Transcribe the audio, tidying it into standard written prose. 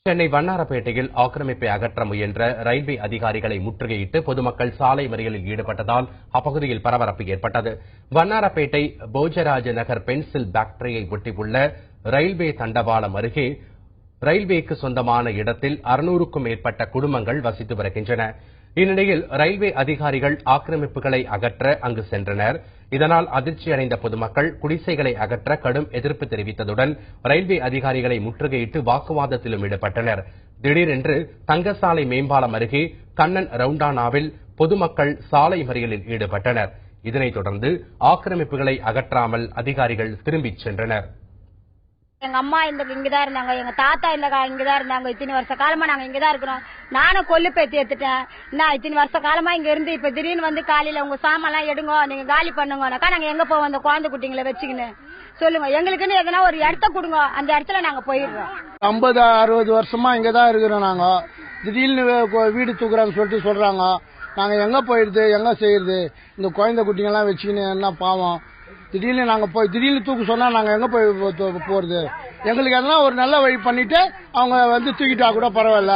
சென்னை வண்ணாரப்பேட்டையில் ஆக்கிரமிப்பை அகற்ற முயன்ற ரயில்வே அதிகாரிகளை முற்றுகையிட்டு பொதுமக்கள் சாலை மறியலில் ஈடுபட்டதால் அப்பகுதியில் பரபரப்பு ஏற்பட்டது. வண்ணாரப்பேட்டை போஜராஜ நகர் பென்சில் ஃபேக்டரியை ஒட்டியுள்ள ரயில்வே தண்டவாளம் அருகே ரயில்வேக்கு சொந்தமான இடத்தில் 600க்கும் மேற்பட்ட குடும்பங்கள் வசித்து வருகின்றன. இந்நிலையில் ரயில்வே அதிகாரிகள் ஆக்கிரமிப்புகளை அகற்ற அங்கு சென்றனர். இதனால் அதிர்ச்சியடைந்த பொதுமக்கள் குடிசைகளை அகற்ற கடும் எதிர்ப்பு தெரிவித்ததுடன் ரயில்வே அதிகாரிகளை முற்றுகையிட்டு வாக்குவாதத்திலும் ஈடுபட்டனர். திடீரென்று தங்கசாலை மேம்பாலம் அருகே கண்ணன் ரவுண்டானாவில் பொதுமக்கள் சாலை மறியலில் ஈடுபட்டனர். இதனைத் தொடர்ந்து ஆக்கிரமிப்புகளை அகற்றாமல் அதிகாரிகள் திரும்பிச் சென்றனர். எங்க அம்மா இங்கதான் இருந்தாங்க, எங்க தாத்தா இங்கதான் இருந்தாங்க. இத்தனை வருஷ காலமா நாங்க இங்கதான் இருக்கிறோம். நானும் கொல்லு பேத்தி எடுத்துட்டேன். நான் இத்தனை வருஷ காலமா இங்க இருந்து இப்ப திடீர்னு வந்து காலையில உங்க சாமான் எடுங்க, நீங்க காலி பண்ணுங்கனாக்கா நாங்க எங்க போவோம்? அந்த குழந்தை குட்டிங்களை வச்சுக்கின்னு சொல்லுங்க. எங்களுக்குன்னு எதனா ஒரு இடத்த கொடுங்க, அந்த இடத்துல நாங்க போயிடுறோம். 50-60 வருஷமா இங்கதான் இருக்கிறோம். நாங்க திடீர்னு வீடு தூக்குறான்னு சொல்லிட்டு சொல்றாங்க. நாங்க எங்க போயிடுது, எங்க செய்யறது? இந்த குழந்தை குட்டிங்கெல்லாம் வச்சுக்கின்னு என்ன பாவம். திடீர்னு நாங்க போய் திடீர்னு தூக்கு சொன்னா நாங்க எங்க போய் போறது? எங்களுக்கு எதனா ஒரு நல்ல வழி பண்ணிட்டு அவங்க வந்து தூக்கிட்டா கூட பரவாயில்ல.